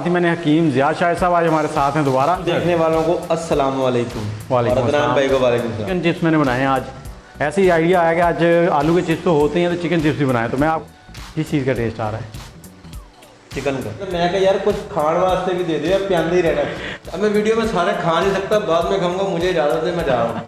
साथ ही मैंने हकीम ज़ियाद शाह साहब आज हमारे साथ हैं दोबारा। देखने वालों को अस्सलाम वालेकुम। वालेकुम अदनान भाई को वालेकुम सलाम। चिकन चिप्स मैंने बनाए हैं आज। ऐसे ही आइडिया आया कि आज आलू के चिप्स तो होते हैं तो चिकन चिप्स भी बनाए। तो मैं आप किस चीज़ का टेस्ट आ रहा है? चिकन का। तो मैं कहा यार कुछ खाने वास्ते भी दे दो यार, प्यादे ही रहना। अब मैं वीडियो में सारे खा नहीं सकता, बाद में खाऊंगा, मुझे इजाज़त है, मैं जा रहा हूँ।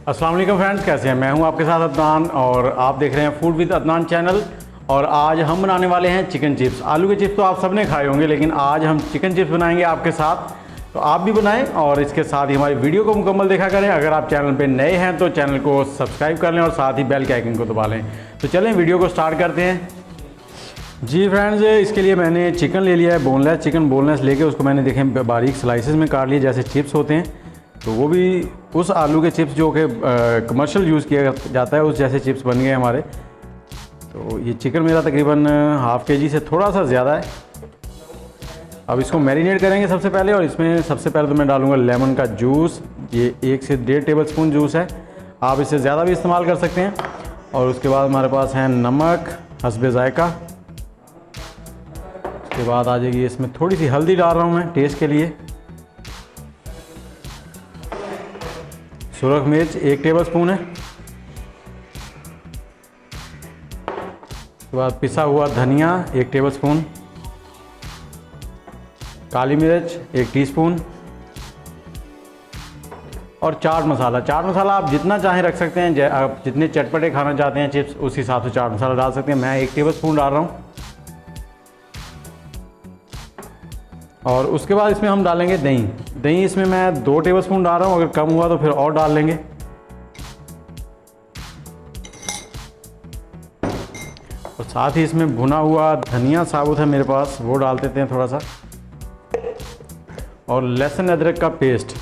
अस्सलाम वालेकुम फ्रेंड्स, कैसे हैं? मैं हूं आपके साथ अदनान और आप देख रहे हैं फूड विद अदनान चैनल। और आज हम बनाने वाले हैं चिकन चिप्स। आलू के चिप्स तो आप सबने खाए होंगे, लेकिन आज हम चिकन चिप्स बनाएंगे आपके साथ। तो आप भी बनाएं और इसके साथ ही हमारी वीडियो को मुकम्मल देखा करें। अगर आप चैनल पे नए हैं तो चैनल को सब्सक्राइब कर लें और साथ ही बेल के आइकन को दबा लें। तो चलें वीडियो को स्टार्ट करते हैं। जी फ्रेंड्स, इसके लिए मैंने चिकन ले लिया है बोनलेस। चिकन बोनलेस लेके उसको मैंने देखें बारीक स्लाइसेस में काट लिया, जैसे चिप्स होते हैं। तो वो भी उस आलू के चिप्स जो कि कमर्शियल यूज़ किया जाता है, उस जैसे चिप्स बन गए हमारे। तो ये चिकन मेरा तकरीबन हाफ़ के जी से थोड़ा सा ज़्यादा है। अब इसको मैरिनेट करेंगे सबसे पहले, और इसमें सबसे पहले तो मैं डालूँगा लेमन का जूस। ये 1 से 1.5 टेबल स्पून जूस है, आप इससे ज़्यादा भी इस्तेमाल कर सकते हैं। और उसके बाद हमारे पास है नमक हस्बे ज़ायका। उसके बाद आ जाएगी इसमें थोड़ी सी हल्दी डाल रहा हूँ मैं टेस्ट के लिए। सुरख मिर्च 1 टेबल स्पून है। उसके बाद पिसा हुआ धनिया 1 टेबल स्पून। काली मिर्च 1 टीस्पून। और चाट मसाला। चाट मसाला आप जितना चाहें रख सकते हैं, आप जितने चटपटे खाना चाहते हैं चिप्स, उस हिसाब से चाट मसाला डाल सकते हैं। मैं 1 टेबल स्पून डाल रहा हूँ। और उसके बाद इसमें हम डालेंगे दही। दही इसमें मैं 2 टेबल स्पून डाल रहा हूँ, अगर कम हुआ तो फिर और डाल लेंगे। और साथ ही इसमें भुना हुआ धनिया साबुत है मेरे पास, वो डाल देते हैं थोड़ा सा। और लहसुन अदरक का पेस्ट,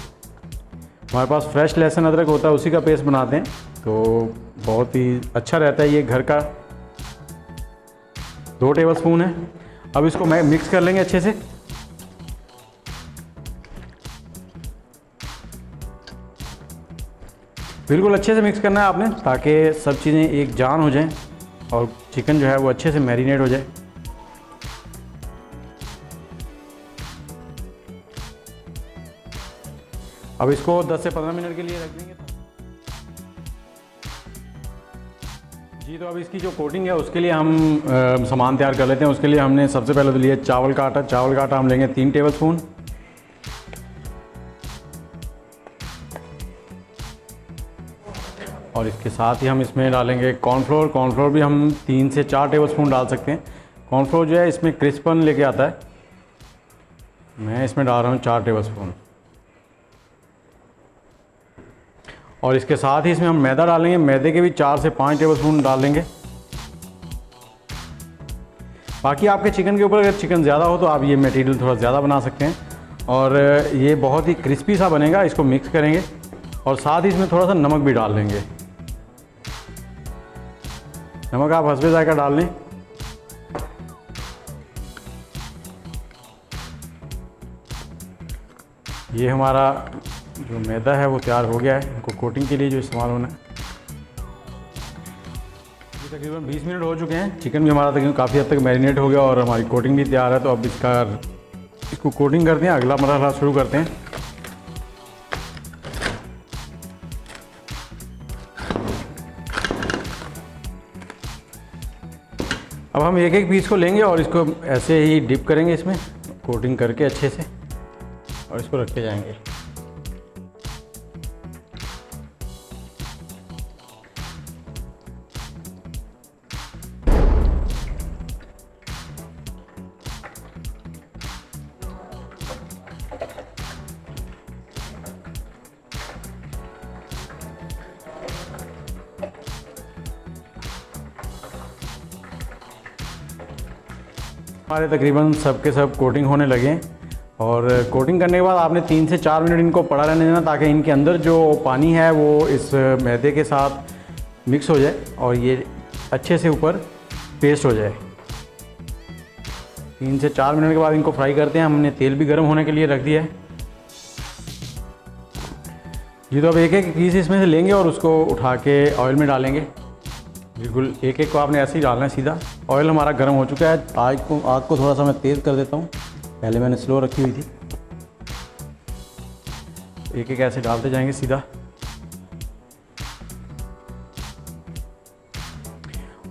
हमारे पास फ्रेश लहसुन अदरक होता है, उसी का पेस्ट बनाते हैं, तो बहुत ही अच्छा रहता है ये घर का। 2 टेबल स्पून है। अब इसको मैं मिक्स कर लेंगे अच्छे से। बिल्कुल अच्छे से मिक्स करना है आपने, ताकि सब चीज़ें एक जान हो जाएं और चिकन जो है वो अच्छे से मैरिनेट हो जाए। अब इसको 10 से 15 मिनट के लिए रख देंगे। जी, तो अब इसकी जो कोटिंग है उसके लिए हम सामान तैयार कर लेते हैं। उसके लिए हमने सबसे पहले तो लिया चावल का आटा। चावल का आटा हम लेंगे 3 टेबल स्पून। और इसके साथ ही हम इसमें डालेंगे कॉर्नफ्लोर। कॉर्नफ्लोर भी हम 3 से 4 टेबल स्पून डाल सकते हैं। कॉर्नफ्लोर जो है इसमें क्रिस्पन लेके आता है। मैं इसमें डाल रहा हूँ 4 टेबल स्पून। और इसके साथ ही इसमें हम मैदा डालेंगे। मैदे के भी 4 से 5 टेबल स्पून डाल देंगे। बाकी आपके चिकन के ऊपर अगर चिकन ज़्यादा हो तो आप ये मटेरियल थोड़ा ज़्यादा बना सकते हैं। और ये बहुत ही क्रिस्पी सा बनेगा। इसको मिक्स करेंगे और साथ ही इसमें थोड़ा सा नमक भी डाल देंगे। नमक आप हस्बे ज़ायका डाल लें। ये हमारा जो मैदा है वो तैयार हो गया है, इनको कोटिंग के लिए जो इस्तेमाल होना है। ये तकरीबन 20 मिनट हो चुके हैं। चिकन भी हमारा तकरीबन काफ़ी हद तक मैरिनेट हो गया और हमारी कोटिंग भी तैयार है। तो अब इसको कोटिंग करते हैं, अगला मरहला शुरू करते हैं। अब हम एक एक पीस को लेंगे और इसको ऐसे ही डिप करेंगे इसमें, कोटिंग करके अच्छे से, और इसको रखते जाएंगे। हमारे तकरीबन सब के सब कोटिंग होने लगे। और कोटिंग करने के बाद आपने 3 से 4 मिनट इनको पड़ा रहने देना, ताकि इनके अंदर जो पानी है वो इस मैदे के साथ मिक्स हो जाए और ये अच्छे से ऊपर पेस्ट हो जाए। 3 से 4 मिनट के बाद इनको फ्राई करते हैं। हमने तेल भी गर्म होने के लिए रख दिया है। ये तो अब एक एक पीस इसमें से लेंगे और उसको उठा के ऑयल में डालेंगे। बिल्कुल एक एक को आपने ऐसे ही डालना है सीधा। ऑयल हमारा गर्म हो चुका है। आग को थोड़ा सा मैं तेज़ कर देता हूँ, पहले मैंने स्लो रखी हुई थी। एक एक ऐसे डालते जाएंगे सीधा,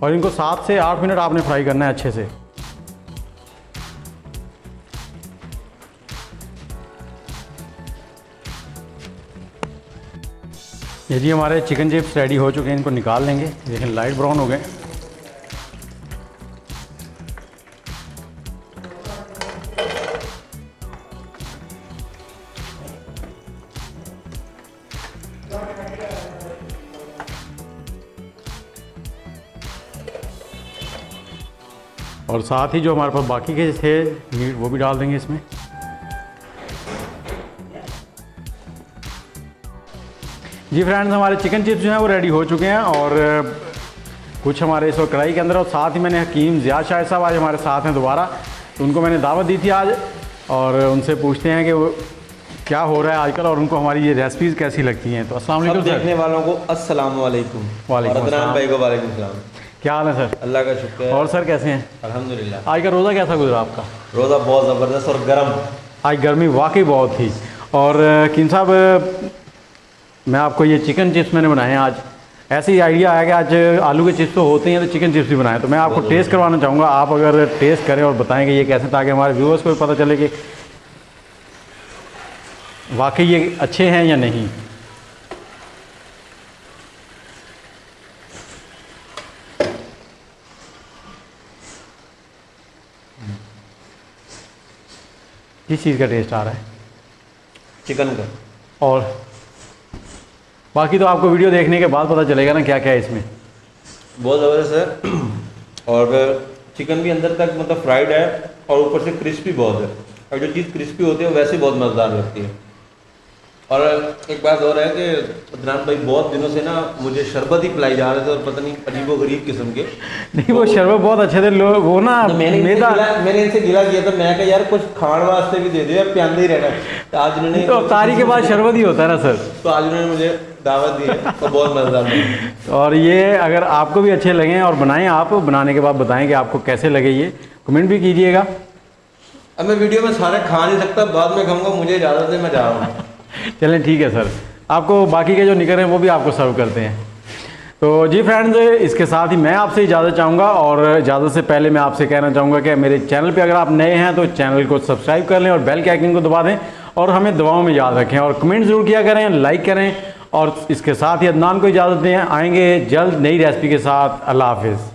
और इनको 7 से 8 मिनट आपने फ्राई करना है अच्छे से। ये जी हमारे चिकन चिप्स रेडी हो चुके हैं, इनको निकाल लेंगे। देखें लाइट ब्राउन हो गए। और साथ ही जो हमारे पास बाकी के थे मीट वो भी डाल देंगे इसमें। जी फ्रेंड्स, हमारे चिकन चिप्स जो हैं वो रेडी हो चुके हैं, और कुछ हमारे इस वक्त कढ़ाई के अंदर, और साथ ही मैंने हकीम ज़ियाद शाहिद साहब आज हमारे साथ हैं दोबारा, तो उनको मैंने दावत दी थी आज, और उनसे पूछते हैं कि वो क्या हो रहा है आजकल और उनको हमारी ये रेसिपीज़ कैसी लगती हैं। तो अस्सलाम वालेकुम सर। देखने वालों को अस्सलाम वालेकुम। वालेकुम अस्सलाम। भाई को वालेकुम सलाम। क्या हाल है सर? अल्लाह का शुक्र है। और सर कैसे हैं? अल्हम्दुलिल्लाह। आज का रोज़ा कैसा गुजरा आपका? रोज़ा बहुत ज़बरदस्त और गर्म। आज गर्मी वाकई बहुत थी। और हकीम साहब, मैं आपको ये चिकन चिप्स मैंने बनाए हैं आज। ऐसे ही आइडिया आया कि आज आलू के चिप्स तो होते हैं, तो चिकन चिप्स भी बनाए, तो मैं आपको टेस्ट करवाना चाहूँगा। आप अगर टेस्ट करें और बताएं कि ये कैसे, ताकि हमारे व्यूअर्स को भी पता चले कि वाकई ये अच्छे हैं या नहीं। किस चीज़ का टेस्ट आ रहा है? चिकन का। और बाकी तो आपको वीडियो देखने के बाद पता चलेगा ना क्या क्या है इसमें। बहुत ज़बरदस्त है, और चिकन भी अंदर तक मतलब फ्राइड है, और ऊपर से क्रिस्पी बहुत है, और जो चीज़ क्रिस्पी होती है वो वैसे बहुत मज़ेदार लगती है। और एक बात और है कि अदनान भाई बहुत दिनों से ना मुझे शरबत ही पिलाई जा रहे थे, और पता नहीं अजीबो गरीब किस्म के। नहीं, वो शरबत बहुत अच्छे थे लोग, वो ना तो मैंने इनसे गिला किया था, मैं कहा यार कुछ खाने वास्ते भी दे दो यार, प्यादे ही रहना। तो आज उन्होंने, तो अफ्तारी के बाद शरबत ही होता है ना सर, तो आज उन्होंने मुझे दावत दी है, तो बहुत मज़ेदार लगा। और ये अगर आपको भी अच्छे लगें और बनाएं, आप बनाने के बाद बताएं कि आपको कैसे लगे, ये कमेंट भी कीजिएगा। अब मैं वीडियो में सारे खा नहीं सकता, बाद में खाऊंगा, मुझे इजाज़त है, मैं जा रहा हूँ। चलें ठीक है सर, आपको बाकी के जो निकल रहे हैं वो भी आपको सर्व करते हैं। तो जी फ्रेंड्स, इसके साथ ही मैं आपसे इजाज़त चाहूँगा, और इजाज़त से पहले मैं आपसे कहना चाहूँगा कि मेरे चैनल पे अगर आप नए हैं तो चैनल को सब्सक्राइब कर लें और बेल के आइकन को दबा दें, और हमें दुआओं में याद रखें, और कमेंट ज़रूर किया करें, लाइक करें, और इसके साथ ही अदनान को इजाज़त दें। आएंगे जल्द नई रेसिपी के साथ। अल्लाह हाफिज़।